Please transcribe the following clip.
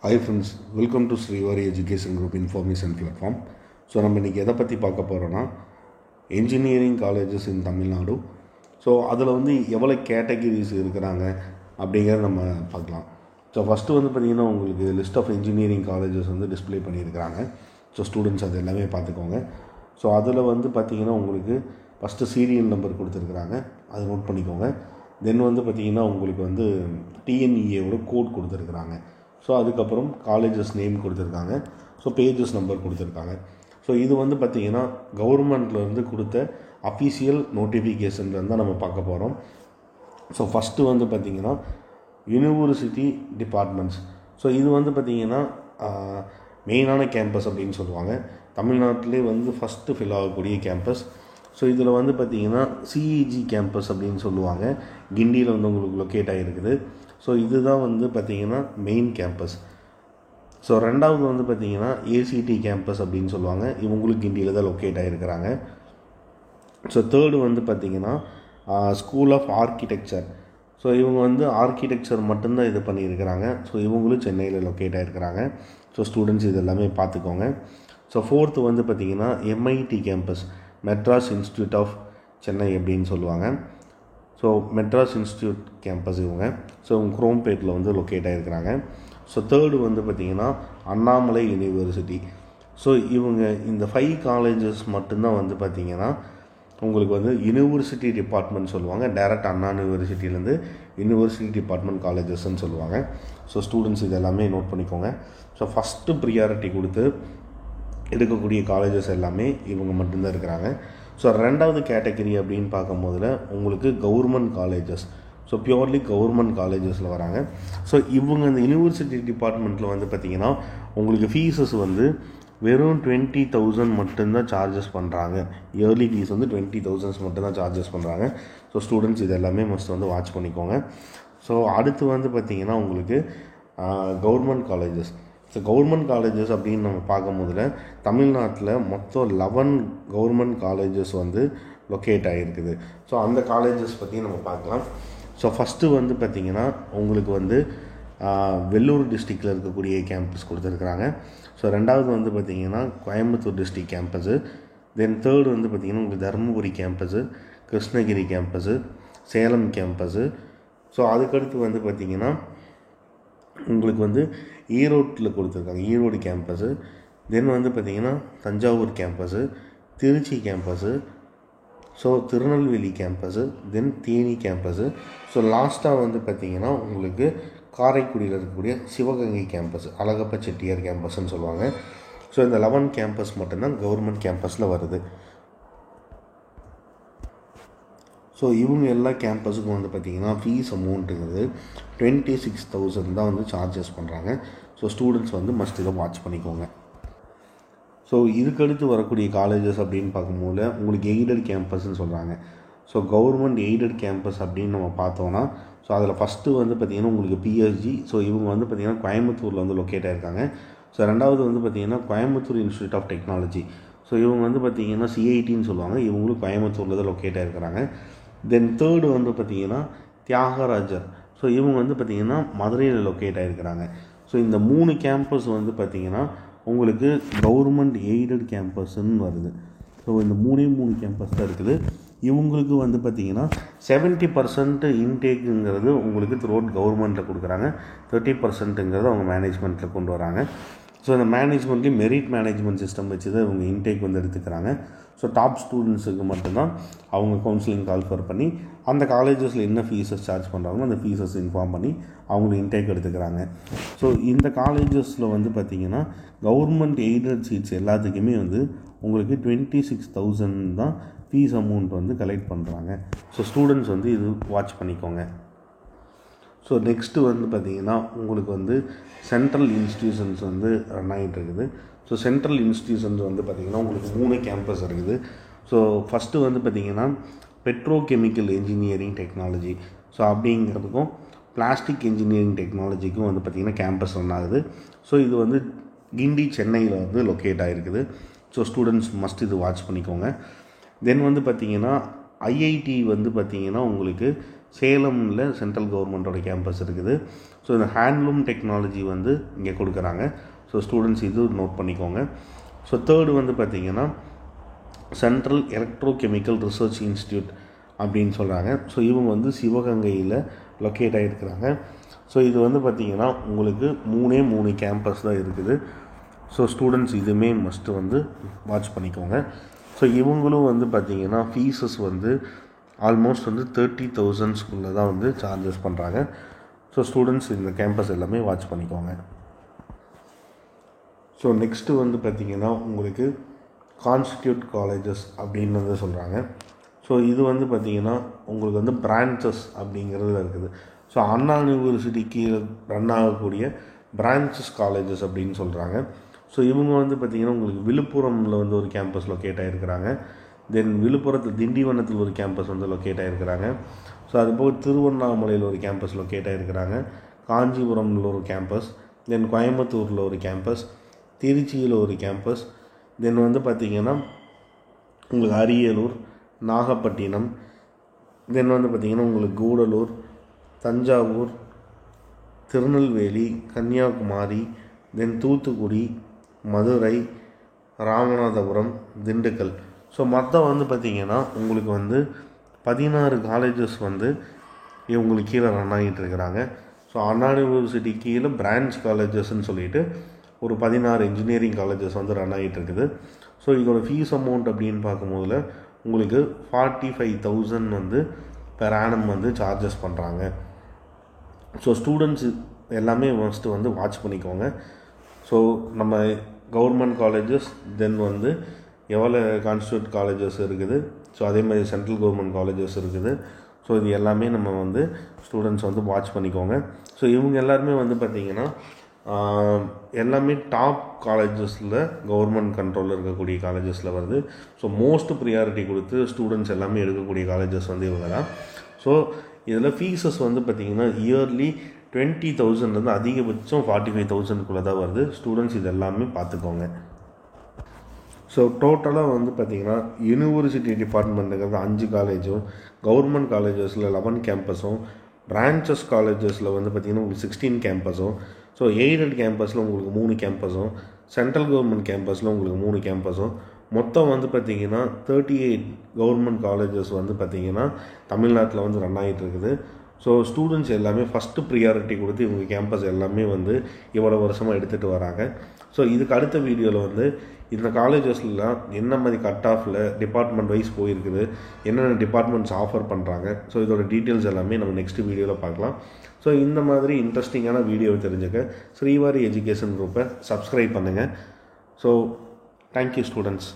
Hi friends, welcome to Srivari Education Group Information Platform. So நம்ம இன்றைக்கி எதை பற்றி பார்க்க போகிறோன்னா இன்ஜினியரிங் காலேஜஸ் இன் தமிழ்நாடு. ஸோ அதில் எவ்வளோ கேட்டகிரிஸ் இருக்கிறாங்க அப்படிங்கிறத நம்ம பார்க்கலாம். ஸோ ஃபஸ்ட்டு பார்த்திங்கன்னா உங்களுக்கு list of engineering colleges display பண்ணியிருக்கிறாங்க. ஸோ ஸ்டூடெண்ட்ஸ் அது எல்லாமே பார்த்துக்கோங்க. ஸோ அதில் பார்த்திங்கன்னா உங்களுக்கு ஃபஸ்ட்டு சீரியல் நம்பர் கொடுத்துருக்குறாங்க, அதை நோட் பண்ணிக்கோங்க. தென் பார்த்திங்கன்னா உங்களுக்கு டிஎன்இஏவோட கோட் கொடுத்துருக்குறாங்க. ஸோ அதுக்கப்புறம் காலேஜஸ் நேம் கொடுத்துருக்காங்க. ஸோ பேஜஸ் நம்பர் கொடுத்துருக்காங்க. ஸோ இது பார்த்திங்கன்னா கவர்மெண்ட்லேருந்து கொடுத்த அஃபீஷியல் நோட்டிஃபிகேஷன்லேருந்து தான் நம்ம பார்க்க போகிறோம். ஸோ ஃபஸ்ட்டு பார்த்திங்கன்னா யூனிவர்சிட்டி டிபார்ட்மெண்ட்ஸ். ஸோ இது பார்த்திங்கன்னா மெயினான கேம்பஸ் அப்படின்னு சொல்லுவாங்க. தமிழ்நாட்டிலே ஃபஸ்ட்டு ஃபில் ஆகக்கூடிய கேம்பஸ். ஸோ இதில் பார்த்திங்கன்னா சிஇஜி கேம்பஸ் அப்படின்னு சொல்லுவாங்க. கிண்டியில் உங்களுக்கு லொக்கேட் ஆகிருக்குது. ஸோ இதுதான் பார்த்திங்கன்னா மெயின் கேம்பஸ். ஸோ ரெண்டாவது பார்த்திங்கன்னா ஏசிடி கேம்பஸ் அப்படின்னு சொல்லுவாங்க. இவங்களுக்கு கிண்டியில் தான் லொக்கேட் ஆகிருக்கிறாங்க. ஸோ தேர்டு பார்த்திங்கன்னா ஸ்கூல் ஆஃப் ஆர்கிடெக்சர். ஸோ இவங்க ஆர்கிடெக்சர் மட்டும்தான் இது பண்ணியிருக்கிறாங்க. ஸோ இவங்களும் சென்னையில் லொக்கேட் ஆகிருக்கிறாங்க. ஸோ ஸ்டூடெண்ட்ஸ் இதெல்லாமே பார்த்துக்கோங்க. ஸோ ஃபோர்த்து பார்த்திங்கன்னா MIT campus, Madras institute of Chennai அப்படின்னு சொல்லுவாங்க. ஸோ மெட்ராஸ் இன்ஸ்டியூட் கேம்பஸ் இவங்க. ஸோ இவங்க குரோம்பேட்டில் லொக்கேட் ஆகிருக்கிறாங்க. ஸோ தேர்டு பார்த்திங்கன்னா அண்ணாமலை யூனிவர்சிட்டி. ஸோ இவங்க இந்த 5 காலேஜஸ் மட்டும்தான் பார்த்திங்கன்னா உங்களுக்கு யூனிவர்சிட்டி டிபார்ட்மெண்ட் சொல்லுவாங்க. டைரக்ட் அண்ணா யூனிவர்சிட்டியிலேருந்து யூனிவர்சிட்டி டிபார்ட்மெண்ட் காலேஜஸ்ன்னு சொல்லுவாங்க. ஸோ ஸ்டூடெண்ட்ஸ் இதெல்லாமே நோட் பண்ணிக்கோங்க. ஸோ ஃபஸ்ட்டு ப்ரியாரிட்டி கொடுத்து எடுக்கக்கூடிய காலேஜஸ் எல்லாமே இவங்க மட்டும்தான் இருக்கிறாங்க. ஸோ ரெண்டாவது கேட்டகரி அப்படின்னு பார்க்கும்போதில் உங்களுக்கு government colleges. So purely government காலேஜஸில் வராங்க. ஸோ இவங்க இந்த யூனிவர்சிட்டி டிபார்ட்மெண்ட்டில் பார்த்திங்கன்னா உங்களுக்கு ஃபீஸஸ் வெறும் 20,000 மட்டும்தான் சார்ஜஸ் பண்ணுறாங்க. இயர்லி ஃபீஸ் 20,000 மட்டும்தான் சார்ஜஸ் பண்ணுறாங்க. ஸோ ஸ்டூடெண்ட்ஸ் இது எல்லாமே மஸ்ட் வாட்ச் பண்ணிக்கோங்க. ஸோ அடுத்து பார்த்திங்கன்னா உங்களுக்கு government colleges. So government colleges அப்படின்னு நம்ம பார்க்கும்போதில் தமிழ்நாட்டில் மொத்தம் 11 கவர்மெண்ட் காலேஜஸ் லொக்கேட் ஆகிருக்குது. ஸோ அந்த காலேஜஸ் பற்றி நம்ம பார்க்கலாம். ஸோ ஃபஸ்ட்டு பார்த்திங்கன்னா உங்களுக்கு வெள்ளூர் டிஸ்ட்ரிக்டில் இருக்கக்கூடிய கேம்பஸ் கொடுத்துருக்குறாங்க. ஸோ ரெண்டாவது பார்த்திங்கன்னா Coimbatore district campus. Then third பார்த்திங்கன்னா உங்களுக்கு Dharmapuri campus, Krishnagiri campus, Salem campus. So அதுக்கடுத்து பார்த்திங்கன்னா உங்களுக்கு ஈரோட்டில் கொடுத்துருக்காங்க, ஈரோடு கேம்பஸு. தென் பார்த்திங்கன்னா Thanjavur campus, Trichy campus, so Tirunelveli campus, then Theni campus. So லாஸ்ட்டாக பார்த்திங்கன்னா உங்களுக்கு காரைக்குடியில் இருக்கக்கூடிய சிவகங்கை கேம்பஸ், அழகப்ப செட்டியார் கேம்பஸ்ன்னு சொல்லுவாங்க. ஸோ இந்த 11 கேம்பஸ் மட்டும்தான் கவர்மெண்ட் கேம்பஸில் வருது. ஸோ இவங்க எல்லா கேம்பஸுக்கும் பார்த்திங்கன்னா ஃபீஸ் அமௌண்ட்டுங்கிறது 26,000 தான் சார்ஜஸ் பண்ணுறாங்க. ஸோ ஸ்டூடெண்ட்ஸ் மஸ்ட் இதை வாட்ச் பண்ணிக்கோங்க. ஸோ இதுக்கடுத்து வரக்கூடிய காலேஜஸ் அப்படின்னு பார்க்கும்போது உங்களுக்கு எய்டட் கேம்பஸ்ன்னு சொல்கிறாங்க. ஸோ கவர்மெண்ட் எய்டட் கேம்பஸ் அப்படின்னு நம்ம பார்த்தோன்னா ஸோ அதில் ஃபஸ்ட்டு பார்த்திங்கன்னா உங்களுக்கு பிஎஸ்ஜி. ஸோ இவங்க பார்த்திங்கன்னா கோயம்புத்தூரில் லொக்கேட் ஆகிருக்காங்க. ஸோ ரெண்டாவது பார்த்திங்கன்னா Coimbatore institute of technology. So இவங்க பார்த்திங்கன்னா சிஐடின்னு சொல்லுவாங்க. இவங்களும் கோயம்புத்தூரில் தான் லொக்கேட் ஆகிருக்கிறாங்க. தென் தேர்டு பார்த்திங்கன்னா தியாகராஜர். ஸோ இவங்க பார்த்திங்கன்னா மதுரையில் லொக்கேட் ஆகிருக்கிறாங்க. ஸோ இந்த 3 கேம்பஸ் பார்த்திங்கன்னா உங்களுக்கு கவர்மெண்ட் எய்டட் கேம்பஸ்ன்னு வருது. ஸோ இந்த 3 கேம்பஸ் தான் இருக்குது. இவங்களுக்கு பார்த்திங்கன்னா 70% இன்டேக்குங்கிறது உங்களுக்கு த்ரூஅவுட் கவர்மெண்ட்டில் கொடுக்குறாங்க. 30%ங்கிறது அவங்க மேனேஜ்மெண்ட்டில் கொண்டு வராங்க. ஸோ இந்த மேனேஜ்மெண்ட்லேயும் மெரிட் மேனேஜ்மெண்ட் சிஸ்டம் வச்சு தான் இவங்க இன்டேக் எடுத்துக்கிறாங்க. ஸோ டாப் ஸ்டூடெண்ட்ஸுக்கு மட்டும்தான் அவங்க கவுன்சிலிங் கால்ஃபர் பண்ணி அந்த காலேஜஸில் என்ன ஃபீஸஸ் சார்ஜ் பண்ணுறாங்களோ அந்த ஃபீஸஸ் இன்ஃபார்ம் பண்ணி அவங்களுக்கு இன்டேக் எடுத்துக்கிறாங்க. ஸோ இந்த காலேஜஸில் பார்த்திங்கன்னா கவர்மெண்ட் எய்டட் சீட்ஸ் எல்லாத்துக்குமே உங்களுக்கு 26,000 தான் ஃபீஸ் அமௌண்ட் கலெக்ட் பண்ணுறாங்க. ஸோ ஸ்டூடெண்ட்ஸ் இது வாட்ச் பண்ணிக்கோங்க. ஸோ நெக்ஸ்ட்டு பார்த்திங்கன்னா உங்களுக்கு சென்ட்ரல் இன்ஸ்டியூஷன்ஸ் ரன் ஆகிட்டு இருக்குது. ஸோ சென்ட்ரல் இன்ஸ்டியூஷன்ஸ் பார்த்திங்கன்னா உங்களுக்கு 3 கேம்பஸ் இருக்குது. ஸோ ஃபஸ்ட்டு பார்த்திங்கன்னா பெட்ரோகெமிக்கல் இன்ஜினியரிங் டெக்னாலஜி. ஸோ அப்படிங்கிறதுக்கும் பிளாஸ்டிக் இன்ஜினியரிங் டெக்னாலஜிக்கும் பார்த்திங்கன்னா கேம்பஸ் ரன் ஆகுது. ஸோ இது கிண்டி சென்னையில் லொக்கேட் ஆகிருக்குது. ஸோ ஸ்டூடெண்ட்ஸ் மஸ்ட் இது வாட்ச் பண்ணிக்கோங்க. தென் பார்த்திங்கன்னா ஐஐடி பார்த்திங்கன்னா உங்களுக்கு சேலமில் சென்ட்ரல் கவர்மெண்ட்டோட கேம்பஸ் இருக்குது. ஸோ இந்த ஹேண்ட்லூம் டெக்னாலஜி வந்து இங்கே கொடுக்குறாங்க. ஸோ ஸ்டூடெண்ட்ஸ் இது நோட் பண்ணிக்கோங்க. ஸோ தேர்டு வந்து பார்த்திங்கன்னா சென்ட்ரல் எலக்ட்ரோகெமிக்கல் ரிசர்ச் இன்ஸ்டியூட் அப்படின்னு சொல்கிறாங்க. ஸோ இவங்க வந்து சிவகங்கையில் லொக்கேட் ஆகிருக்கிறாங்க. ஸோ இது வந்து பார்த்திங்கன்னா உங்களுக்கு 3 கேம்பஸ் தான் இருக்குது. ஸோ ஸ்டூடெண்ட்ஸ் இதுவுமே மஸ்ட்டு வந்து வாட்ச் பண்ணிக்கோங்க. ஸோ இவங்களும் வந்து பார்த்திங்கன்னா ஃபீஸஸ் வந்து ஆல்மோஸ்ட் வந்து 30,000 தான் வந்து சார்ஜஸ் பண்ணுறாங்க. ஸோ ஸ்டூடெண்ட்ஸ் இந்த கேம்பஸ் எல்லாமே வாட்ச் பண்ணிக்கோங்க. ஸோ நெக்ஸ்ட்டு வந்து பார்த்திங்கன்னா உங்களுக்கு கான்ஸ்டியூட் காலேஜஸ் அப்படின்னு வந்து சொல்கிறாங்க. ஸோ இது வந்து பார்த்திங்கன்னா உங்களுக்கு வந்து பிரான்ச்சஸ் அப்படிங்கிறதுல இருக்குது. ஸோ அண்ணா யூனிவர்சிட்டிக்கு ரன் ஆகக்கூடிய பிரான்ச்சஸ் காலேஜஸ் அப்படின்னு சொல்கிறாங்க. ஸோ இவங்க வந்து பார்த்திங்கன்னா உங்களுக்கு விழுப்புரமில் வந்து ஒரு கேம்பஸ் லொக்கேட் ஆகிருக்கிறாங்க. தென் விழுப்புரத்தில் திண்டிவனத்தில் ஒரு கேம்பஸ் வந்து லொக்கேட் ஆகிருக்கிறாங்க. ஸோ அதுபோக திருவண்ணாமலையில் ஒரு கேம்பஸ் லொக்கேட் ஆகிருக்கிறாங்க. காஞ்சிபுரமில் ஒரு கேம்பஸ், தென் கோயம்புத்தூரில் ஒரு கேம்பஸ், திருச்சியில் ஒரு கேம்பஸ், தென் வந்து பார்த்திங்கன்னா உங்களுக்கு அரியலூர், நாகப்பட்டினம், தென் வந்து பார்த்திங்கன்னா உங்களுக்கு கூடலூர், தஞ்சாவூர், திருநெல்வேலி, கன்னியாகுமரி, தென் தூத்துக்குடி, மதுரை, ராமநாதபுரம், திண்டுக்கல். ஸோ மொத்தம் வந்து பார்த்திங்கன்னா உங்களுக்கு வந்து 16 காலேஜஸ் வந்து இவங்களுக்கு கீழே ரன் ஆகிட்டு இருக்கிறாங்க. ஸோ அண்ணா யூனிவர்சிட்டி கீழே பிரான்ச் காலேஜஸ்ன்னு சொல்லிட்டு ஒரு 16 இன்ஜினியரிங் காலேஜஸ் வந்து ரன் ஆகிட்டு இருக்குது. ஸோ இதோட ஃபீஸ் அமௌண்ட் அப்படின்னு பார்க்கும்போதில் உங்களுக்கு 45,000 வந்து பெர் ஆனம் வந்து சார்ஜஸ் பண்ணுறாங்க. ஸோ ஸ்டூடெண்ட்ஸ் எல்லாமே ஃபஸ்ட்டு வந்து வாட்ச் பண்ணிக்கோங்க. ஸோ நம்ம கவர்மெண்ட் காலேஜஸ், தென் வந்து எவ்வளோ கான்ஸ்டியூட் காலேஜஸ் இருக்குது, ஸோ அதே மாதிரி சென்ட்ரல் கவர்மெண்ட் காலேஜஸ் இருக்குது. ஸோ இது எல்லாமே நம்ம வந்து ஸ்டூடெண்ட்ஸ் வந்து வாட்ச் பண்ணிக்கோங்க. ஸோ இவங்க எல்லாருமே வந்து பார்த்திங்கன்னா எல்லாமே டாப் காலேஜஸில் கவர்மெண்ட் கண்ட்ரோலில் இருக்கக்கூடிய காலேஜஸில் வருது. ஸோ மோஸ்ட் ப்ரியாரிட்டி கொடுத்து ஸ்டூடெண்ட்ஸ் எல்லாமே எடுக்கக்கூடிய காலேஜஸ் வந்து இவங்க தான். ஸோ இதில் ஃபீஸஸ் வந்து பார்த்திங்கன்னா இயர்லி 20,000 அதிகபட்சம் 45,000 தான் வருது. ஸ்டூடெண்ட்ஸ் இது எல்லாமே பார்த்துக்கோங்க. ஸோ டோட்டலாக வந்து பார்த்திங்கன்னா யூனிவர்சிட்டி டிபார்ட்மெண்ட்டுங்கிறது 5 காலேஜும், கவர்மெண்ட் காலேஜஸில் 11 கேம்பஸும், பிரான்ச்சஸ் காலேஜஸில் வந்து பார்த்திங்கன்னா உங்களுக்கு 16 கேம்பஸும், ஸோ எய்டட் கேம்பஸில் உங்களுக்கு 3 கேம்பஸும், சென்ட்ரல் கவர்மெண்ட் கேம்பஸில் உங்களுக்கு 3 கேம்பஸும், மொத்தம் வந்து பார்த்திங்கன்னா 38 கவர்மெண்ட் காலேஜஸ் வந்து பார்த்திங்கன்னா தமிழ்நாட்டில் வந்து ரன் ஆகிட்டு இருக்குது. ஸோ ஸ்டூடெண்ட்ஸ் எல்லாமே ஃபஸ்ட்டு ப்ரியாரிட்டி கொடுத்து இவங்க கேம்பஸ் எல்லாமே வந்து இவ்வளோ வருஷமாக எடுத்துகிட்டு வராங்க. ஸோ இதுக்கு அடுத்த வீடியோவில் வந்து இந்த காலேஜஸ்லாம் என்ன மாதிரி கட் ஆஃபில் டிபார்ட்மெண்ட் வைஸ் போயிருக்குது, என்னென்ன டிபார்ட்மெண்ட்ஸ் ஆஃபர் பண்ணுறாங்க, ஸோ இதோட டீட்டெயில்ஸ் எல்லாமே நம்ம நெக்ஸ்ட் வீடியோவில் பார்க்கலாம். ஸோ இந்த மாதிரி இன்ட்ரெஸ்டிங்கான வீடியோவை தெரிஞ்சுக்க ஸ்ரீவாரி எஜுகேஷன் குரூப்பை சப்ஸ்கிரைப் பண்ணுங்கள். So thank you students.